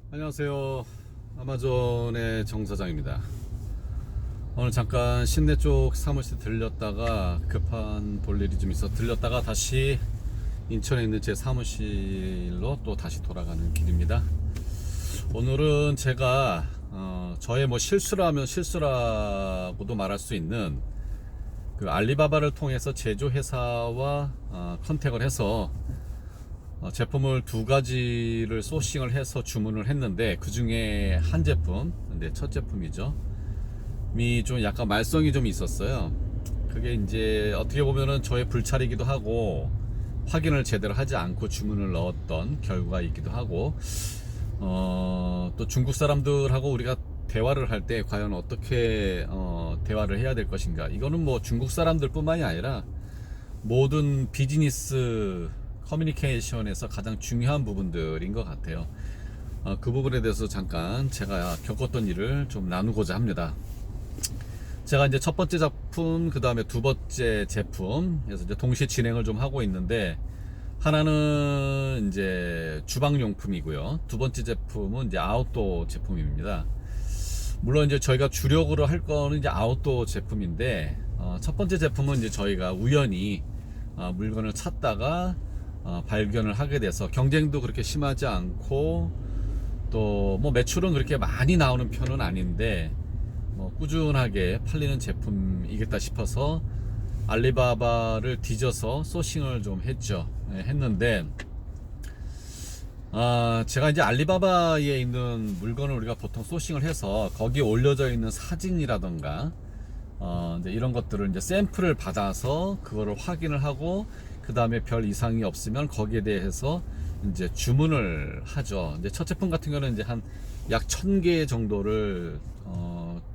안녕하세요. 아마존의 정 사장입니다. 오늘 잠깐 신내 쪽 사무실 들렸다가 급한 볼 일이 좀 있어 들렸다가 다시 인천에 있는 제 사무실로 또 다시 돌아가는 길입니다. 오늘은 제가 저의 뭐 실수라면 실수라고도 말할 수 있는 그 알리바바를 통해서 제조회사와 컨택을 해서 제품을 두 가지를 소싱을 해서 주문을 했는데, 그 중에 한 제품, 근데 첫 제품이죠, 미 좀 약간 말썽이 좀 있었어요. 그게 이제 어떻게 보면은 저의 불찰이기도 하고 확인을 제대로 하지 않고 주문을 넣었던 결과이기도 하고, 또 중국 사람들하고 우리가 대화를 할 때 과연 어떻게 대화를 해야 될 것인가, 이거는 뭐 중국 사람들 뿐만이 아니라 모든 비즈니스 커뮤니케이션에서 가장 중요한 부분들인 것 같아요. 그 부분에 대해서 잠깐 제가 겪었던 일을 좀 나누고자 합니다. 제가 이제 첫 번째 작품, 그 다음에 두 번째 제품, 그래서 이제 동시에 진행을 좀 하고 있는데, 하나는 이제 주방용품이고요. 두 번째 제품은 이제 아웃도어 제품입니다. 물론 이제 저희가 주력으로 할 거는 이제 아웃도어 제품인데, 첫 번째 제품은 이제 저희가 우연히 물건을 찾다가 발견을 하게 돼서, 경쟁도 그렇게 심하지 않고 또 뭐 매출은 그렇게 많이 나오는 편은 아닌데 뭐 꾸준하게 팔리는 제품이겠다 싶어서 알리바바를 뒤져서 소싱을 좀 했는데, 제가 이제 알리바바에 있는 물건을 우리가 보통 소싱을 해서 거기에 올려져 있는 사진이라던가 이제 이런 것들을 이제 샘플을 받아서 그거를 확인을 하고, 그 다음에 별 이상이 없으면 거기에 대해서 이제 주문을 하죠. 이제 첫 제품 같은 경우는 이제 한 약 1000개 정도를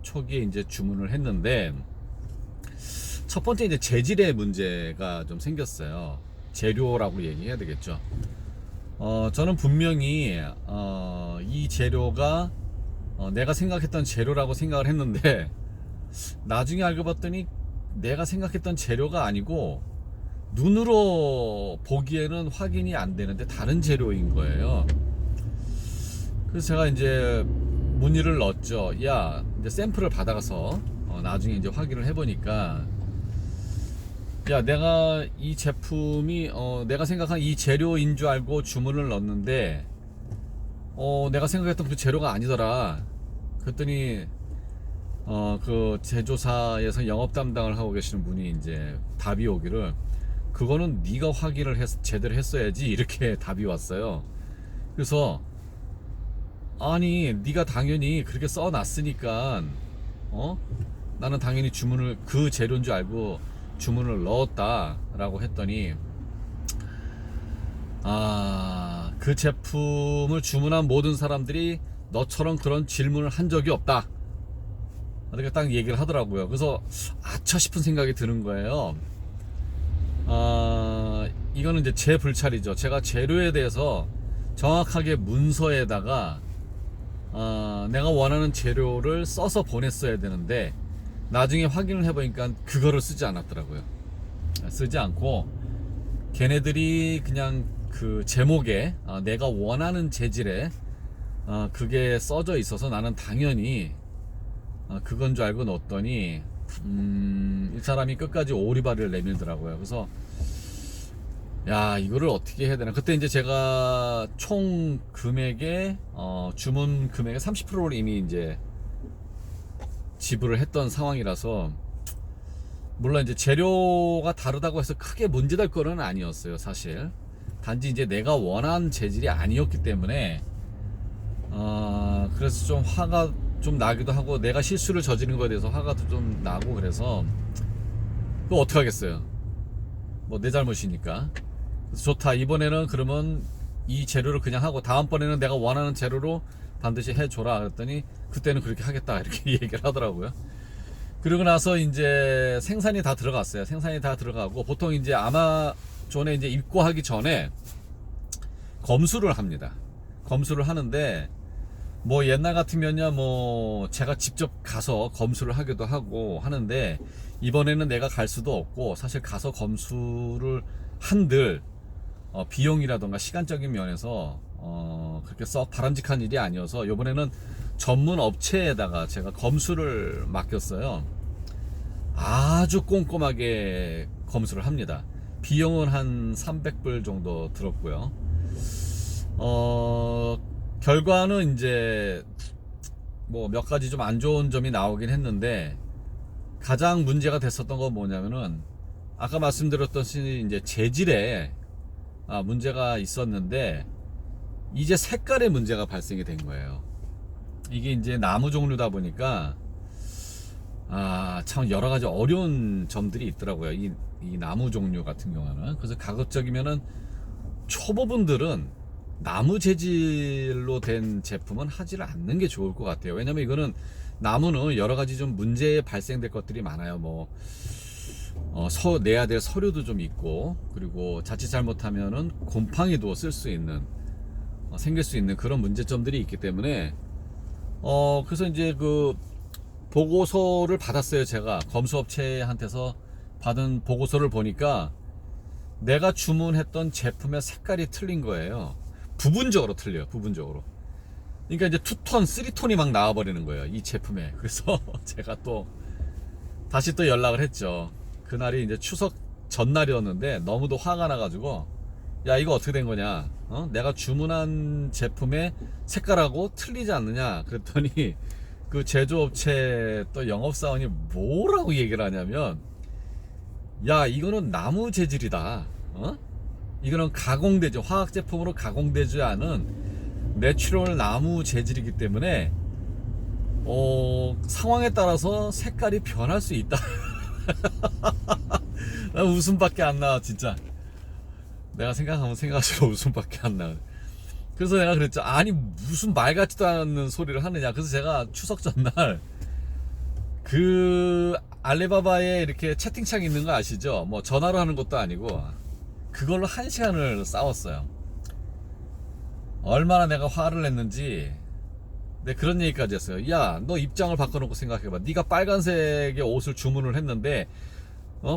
초기에 이제 주문을 했는데, 첫 번째 이제 재질의 문제가 좀 생겼어요. 재료라고 얘기해야 되겠죠. 저는 분명히 이 재료가 내가 생각했던 재료라고 생각을 했는데, 나중에 알고 봤더니 내가 생각했던 재료가 아니고 눈으로 보기에는 확인이 안 되는데 다른 재료인 거예요. 그래서 제가 이제 문의를 넣었죠. 야, 이제 샘플을 받아가서 나중에 이제 확인을 해보니까, 야, 내가 이 제품이 내가 생각한 이 재료인 줄 알고 주문을 넣었는데 내가 생각했던 그 재료가 아니더라. 그랬더니 그 제조사에서 영업 담당을 하고 계시는 분이 이제 답이 오기를, 그거는 네가 확인을 제대로 했어야지, 이렇게 답이 왔어요. 그래서 아니, 네가 당연히 그렇게 써놨으니까 나는 당연히 주문을 그 재료인 줄 알고 주문을 넣었다 라고 했더니, 그 제품을 주문한 모든 사람들이 너처럼 그런 질문을 한 적이 없다, 이렇게 딱 얘기를 하더라고요. 그래서 아차 싶은 생각이 드는 거예요. 이거는 이제 제 불찰이죠. 제가 재료에 대해서 정확하게 문서에다가 내가 원하는 재료를 써서 보냈어야 되는데, 나중에 확인을 해보니까 그거를 쓰지 않았더라고요. 쓰지 않고 걔네들이 그냥 그 제목에 내가 원하는 재질에 그게 써져 있어서 나는 당연히 그건 줄 알고 넣었더니 이 사람이 끝까지 오리발을 내밀더라고요. 그래서 야, 이거를 어떻게 해야 되나. 그때 이제 제가 총 금액의 주문 금액의 30%를 이미 이제 지불을 했던 상황이라서, 물론 이제 재료가 다르다고 해서 크게 문제될 거는 아니었어요, 사실. 단지 이제 내가 원한 재질이 아니었기 때문에 그래서 좀 화가 좀 나기도 하고, 내가 실수를 저지른 거에 대해서 화가 좀 나고, 그래서 그거 어떻게 하겠어요. 뭐 내 잘못이니까. 그래서 좋다, 이번에는 그러면 이 재료를 그냥 하고 다음번에는 내가 원하는 재료로 반드시 해줘라, 그랬더니 그때는 그렇게 하겠다, 이렇게 얘기를 하더라고요. 그러고 나서 이제 생산이 다 들어갔어요. 생산이 다 들어가고, 보통 이제 아마존에 이제 입고하기 전에 검수를 합니다. 검수를 하는데, 뭐 옛날 같으면요, 뭐 제가 직접 가서 검수를 하기도 하고 하는데, 이번에는 내가 갈 수도 없고, 사실 가서 검수를 한들 비용이라던가 시간적인 면에서 그렇게 썩 바람직한 일이 아니어서 이번에는 전문 업체에다가 제가 검수를 맡겼어요. 아주 꼼꼼하게 검수를 합니다. 비용은 한 300불 정도 들었고요. 결과는 이제 뭐 몇 가지 좀 안 좋은 점이 나오긴 했는데, 가장 문제가 됐었던 건 뭐냐면은 아까 말씀드렸듯이 이제 재질에 문제가 있었는데, 이제 색깔에 문제가 발생이 된 거예요. 이게 이제 나무 종류다 보니까 참 여러 가지 어려운 점들이 있더라고요. 이 나무 종류 같은 경우는. 그래서 가급적이면은 초보분들은 나무 재질로 된 제품은 하지를 않는 게 좋을 것 같아요. 왜냐면 이거는 나무는 여러 가지 좀 문제 발생될 것들이 많아요. 뭐 내야 될 서류도 좀 있고, 그리고 자칫 잘못하면은 곰팡이도 쓸 수 있는 생길 수 있는 그런 문제점들이 있기 때문에 그래서 이제 그 보고서를 받았어요. 제가 검수업체한테서 받은 보고서를 보니까 내가 주문했던 제품의 색깔이 틀린 거예요. 부분적으로 틀려요. 부분적으로. 그러니까 이제 2톤, 3톤이 막 나와버리는 거예요, 이 제품에. 그래서 제가 또 다시 또 연락을 했죠. 그날이 이제 추석 전날이었는데 너무도 화가 나가지고, 야, 이거 어떻게 된 거냐, 내가 주문한 제품의 색깔하고 틀리지 않느냐 그랬더니 그 제조업체 또 영업사원이 뭐라고 얘기를 하냐면, 야, 이거는 나무 재질이다, 이거는 가공되지, 화학 제품으로 가공되지 않은 내추럴 나무 재질이기 때문에 상황에 따라서 색깔이 변할 수 있다. 나 웃음밖에 안 나, 진짜. 내가 생각하면 웃음밖에 안 나. 그래서 내가 그랬죠. 아니, 무슨 말 같지도 않은 소리를 하느냐. 그래서 제가 추석 전날 그 알리바바에 이렇게 채팅창 있는 거 아시죠? 뭐 전화로 하는 것도 아니고 그걸로 1시간을 싸웠어요. 얼마나 내가 화를 냈는지. 네, 그런 얘기까지 했어요. 야, 너 입장을 바꿔놓고 생각해봐. 네가 빨간색의 옷을 주문을 했는데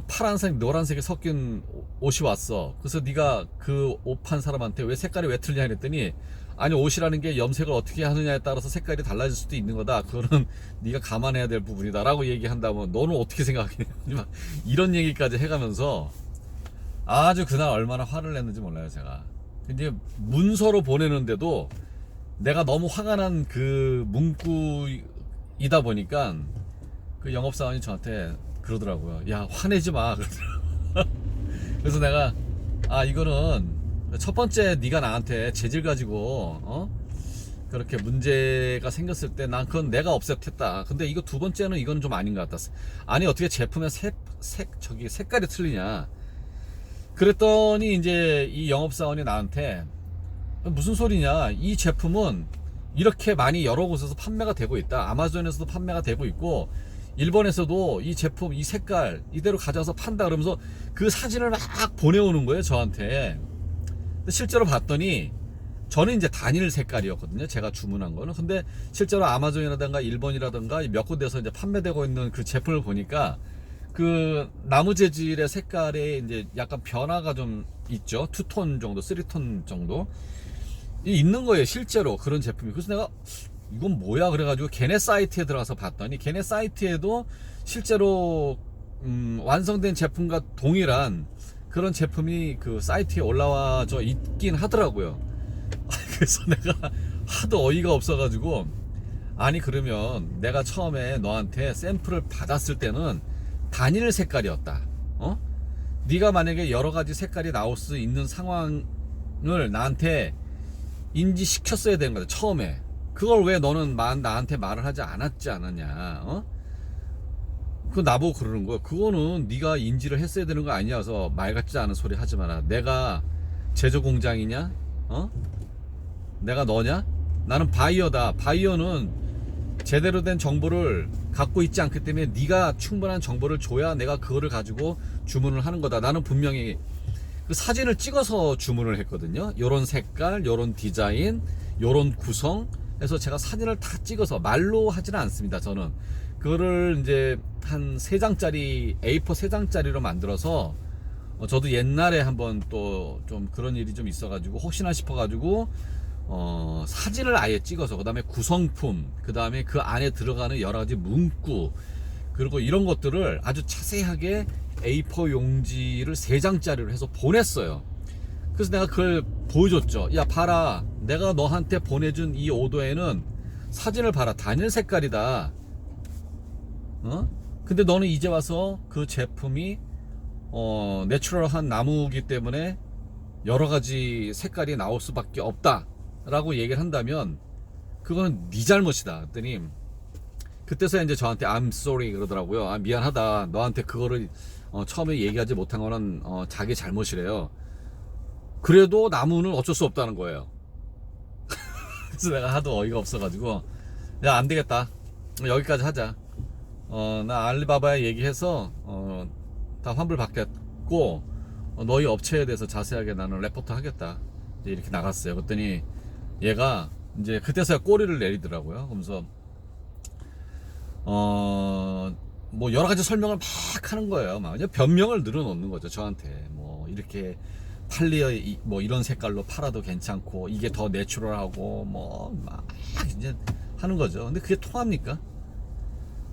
파란색, 노란색이 섞인 옷이 왔어. 그래서 네가 그 옷 판 사람한테 왜 색깔이 왜 틀리냐 했더니, 아니, 옷이라는 게 염색을 어떻게 하느냐에 따라서 색깔이 달라질 수도 있는 거다. 그거는 네가 감안해야 될 부분이다 라고 얘기한다면 너는 어떻게 생각해? 이런 얘기까지 해가면서 아주 그날 얼마나 화를 냈는지 몰라요, 제가. 근데 문서로 보내는데도 내가 너무 화가 난 그 문구이다 보니까 그 영업사원이 저한테 그러더라고요. 야, 화내지 마. 그래서 내가 이거는 첫 번째 네가 나한테 재질 가지고 그렇게 문제가 생겼을 때 난 그건 내가 업셋했다. 근데 이거 두 번째는 이건 좀 아닌 것 같았어. 아니, 어떻게 제품의 색깔이 틀리냐. 그랬더니 이제 이 영업사원이 나한테 무슨 소리냐, 이 제품은 이렇게 많이 여러 곳에서 판매가 되고 있다. 아마존에서도 판매가 되고 있고, 일본에서도 이 제품, 이 색깔 이대로 가져와서 판다. 그러면서 그 사진을 막 보내오는 거예요, 저한테. 근데 실제로 봤더니 저는 이제 단일 색깔이었거든요, 제가 주문한 거는. 근데 실제로 아마존이라든가 일본이라든가 몇 군데서 이제 판매되고 있는 그 제품을 보니까 그 나무 재질의 색깔에 이제 약간 변화가 좀 있죠. 2톤 정도, 3톤 정도 있는 거예요, 실제로. 그런 제품이. 그래서 내가 이건 뭐야 그래가지고 걔네 사이트에 들어가서 봤더니, 걔네 사이트에도 실제로 완성된 제품과 동일한 그런 제품이 그 사이트에 올라와져 있긴 하더라고요. 그래서 내가 하도 어이가 없어가지고, 아니, 그러면 내가 처음에 너한테 샘플을 받았을 때는 단일 색깔이었다. 네가 만약에 여러 가지 색깔이 나올 수 있는 상황을 나한테 인지시켰어야 되는 거다, 처음에. 그걸 왜 너는 나한테 말을 하지 않았냐. 그거 나보고 그러는 거야. 그거는 네가 인지를 했어야 되는 거 아니냐. 그래서 말 같지 않은 소리 하지 마라. 내가 제조 공장이냐? 내가 너냐? 나는 바이어다. 바이어는 제대로 된 정보를 갖고 있지 않기 때문에 네가 충분한 정보를 줘야 내가 그거를 가지고 주문을 하는 거다. 나는 분명히 그 사진을 찍어서 주문을 했거든요. 요런 색깔, 요런 디자인, 요런 구성 해서 제가 사진을 다 찍어서, 말로 하지는 않습니다. 저는 그거를 이제 한 3장짜리, A4 3장짜리로 만들어서, 저도 옛날에 한번 또 좀 그런 일이 좀 있어가지고 혹시나 싶어가지고 사진을 아예 찍어서, 그 다음에 구성품, 그 다음에 그 안에 들어가는 여러 가지 문구, 그리고 이런 것들을 아주 자세하게 A4 용지를 3장짜리로 해서 보냈어요. 그래서 내가 그걸 보여줬죠. 야, 봐라, 내가 너한테 보내준 이 오더에는 사진을 봐라, 단일 색깔이다. 근데 너는 이제 와서 그 제품이 내추럴한 나무기 때문에 여러 가지 색깔이 나올 수밖에 없다 라고 얘기를 한다면 그거는 네 잘못이다. 그랬더니 그때서야 이제 저한테 I'm sorry 그러더라고요. 아, 미안하다, 너한테 그거를 처음에 얘기하지 못한 거는 자기 잘못이래요. 그래도 나무는 어쩔 수 없다는 거예요. 그래서 내가 하도 어이가 없어가지고, 야, 안 되겠다, 여기까지 하자. 나 알리바바에 얘기해서 다 환불 받겠고, 너희 업체에 대해서 자세하게 나는 레포트 하겠다, 이렇게 나갔어요. 그랬더니 얘가 이제 그때서야 꼬리를 내리더라고요. 그러면서 뭐 여러 가지 설명을 막 하는 거예요. 막 변명을 늘어놓는 거죠, 저한테. 뭐 이렇게 팔리어 뭐 이런 색깔로 팔아도 괜찮고, 이게 더 내추럴하고, 뭐 막 이제 하는 거죠. 근데 그게 통합니까?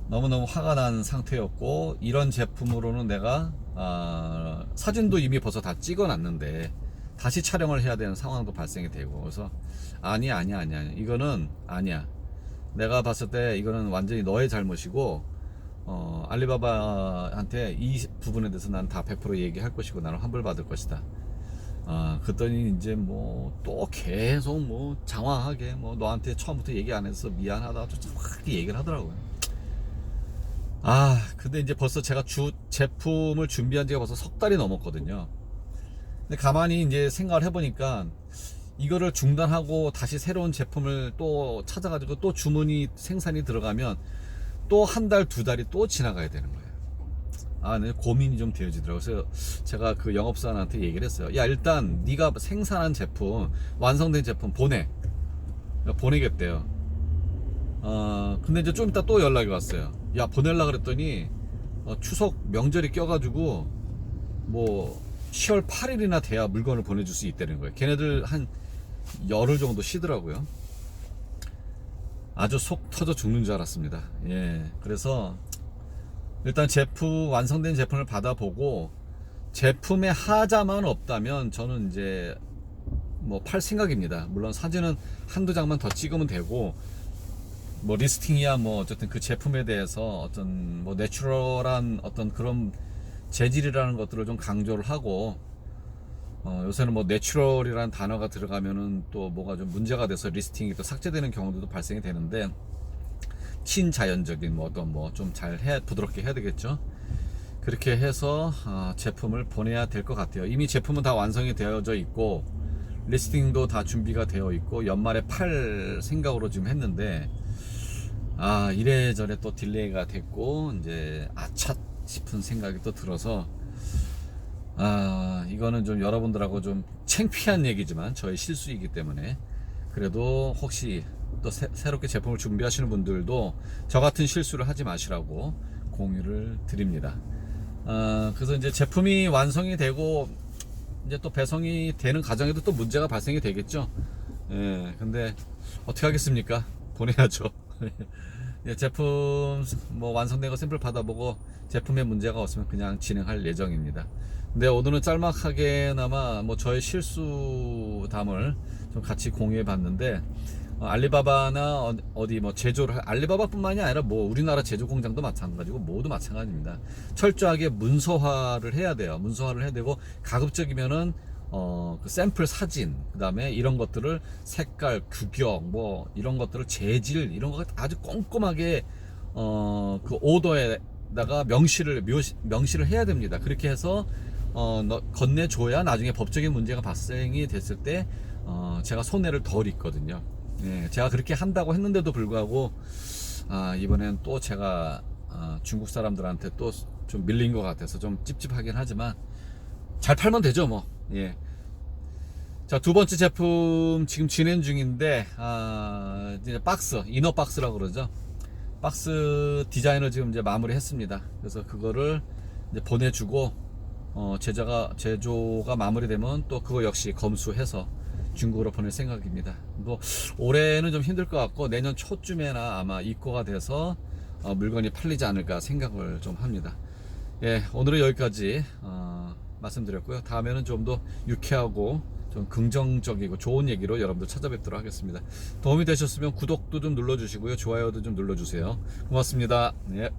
너무너무 화가 난 상태였고, 이런 제품으로는 내가 사진도 이미 벌써 다 찍어 놨는데 다시 촬영을 해야 되는 상황도 발생이 되고, 그래서 아니야, 이거는 아니야, 내가 봤을 때 이거는 완전히 너의 잘못이고, 알리바바한테 이 부분에 대해서 난 다 100% 얘기할 것이고, 나는 환불 받을 것이다. 그랬더니 이제 뭐 또 계속 뭐 장황하게, 뭐 너한테 처음부터 얘기 안 해서 미안하다, 좀 정확하게 얘기를 하더라고요. 근데 이제 벌써 제가 제품을 준비한 지가 벌써 석 달이 넘었거든요. 근데 가만히 이제 생각을 해보니까, 이거를 중단하고 다시 새로운 제품을 또 찾아가지고 또 주문이 생산이 들어가면 또 한 달, 2달이 또 지나가야 되는 거예요. 네, 고민이 좀 되어지더라고요. 그래서 제가 그 영업사한테 얘기를 했어요. 야, 일단 네가 생산한 제품, 완성된 제품 보내겠대요. 근데 이제 좀 이따 또 연락이 왔어요. 야, 보낼라 그랬더니 추석 명절이 껴가지고 뭐 10월 8일이나 돼야 물건을 보내줄 수 있다는 거예요. 걔네들 한 열흘 정도 쉬더라고요. 아주 속 터져 죽는 줄 알았습니다. 예, 그래서 일단 완성된 제품을 받아보고, 제품에 하자만 없다면 저는 이제 뭐 팔 생각입니다. 물론 사진은 한두 장만 더 찍으면 되고, 뭐 리스팅이야 뭐 어쨌든 그 제품에 대해서 어떤 뭐 내추럴한 어떤 그런 재질이라는 것들을 좀 강조를 하고, 요새는 뭐 내추럴이라는 단어가 들어가면은 또 뭐가 좀 문제가 돼서 리스팅이 또 삭제되는 경우도 발생이 되는데, 친자연적인 뭐 어떤 뭐 좀 부드럽게 해야 되겠죠. 그렇게 해서 제품을 보내야 될 것 같아요. 이미 제품은 다 완성이 되어져 있고, 리스팅도 다 준비가 되어 있고, 연말에 팔 생각으로 지금 했는데, 이래저래 또 딜레이가 됐고, 이제 아차 싶은 생각이 또 들어서, 이거는 좀 여러분들하고 좀 창피한 얘기지만 저의 실수이기 때문에, 그래도 혹시 또 새롭게 제품을 준비하시는 분들도 저 같은 실수를 하지 마시라고 공유를 드립니다. 그래서 이제 제품이 완성이 되고 이제 또 배송이 되는 과정에도 또 문제가 발생이 되겠죠. 예, 근데 어떻게 하겠습니까? 보내야죠. 예, 제품 뭐 완성된 거 샘플 받아보고 제품에 문제가 없으면 그냥 진행할 예정입니다. 근데 오늘은 짤막하게나마 뭐 저의 실수담을 좀 같이 공유해 봤는데, 알리바바나 어디 뭐 제조를 알리바바뿐만이 아니라 뭐 우리나라 제조 공장도 마찬가지고 모두 마찬가지입니다. 철저하게 문서화를 해야 돼요. 문서화를 해야 되고, 가급적이면은 그 샘플 사진, 그 다음에 이런 것들을 색깔, 규격, 뭐 이런 것들을 재질, 이런 거 아주 꼼꼼하게 그 오더에다가 명시를 해야 됩니다. 그렇게 해서 건네줘야 나중에 법적인 문제가 발생이 됐을 때 제가 손해를 덜 있거든요. 예, 제가 그렇게 한다고 했는데도 불구하고 이번엔 또 제가 중국 사람들한테 또 좀 밀린 것 같아서 좀 찝찝하긴 하지만 잘 팔면 되죠 뭐. 예. 자, 두 번째 제품 지금 진행 중인데, 이제 이너 박스라고 그러죠. 박스 디자인을 지금 이제 마무리 했습니다. 그래서 그거를 이제 보내주고, 제조가 마무리되면 또 그거 역시 검수해서 중국으로 보낼 생각입니다. 뭐 올해는 좀 힘들 것 같고 내년 초쯤에나 아마 입고가 돼서 물건이 팔리지 않을까 생각을 좀 합니다. 예, 오늘은 여기까지 말씀드렸고요. 다음에는 좀 더 유쾌하고 좀 긍정적이고 좋은 얘기로 여러분들 찾아뵙도록 하겠습니다. 도움이 되셨으면 구독도 좀 눌러주시고요. 좋아요도 좀 눌러주세요. 고맙습니다. 예.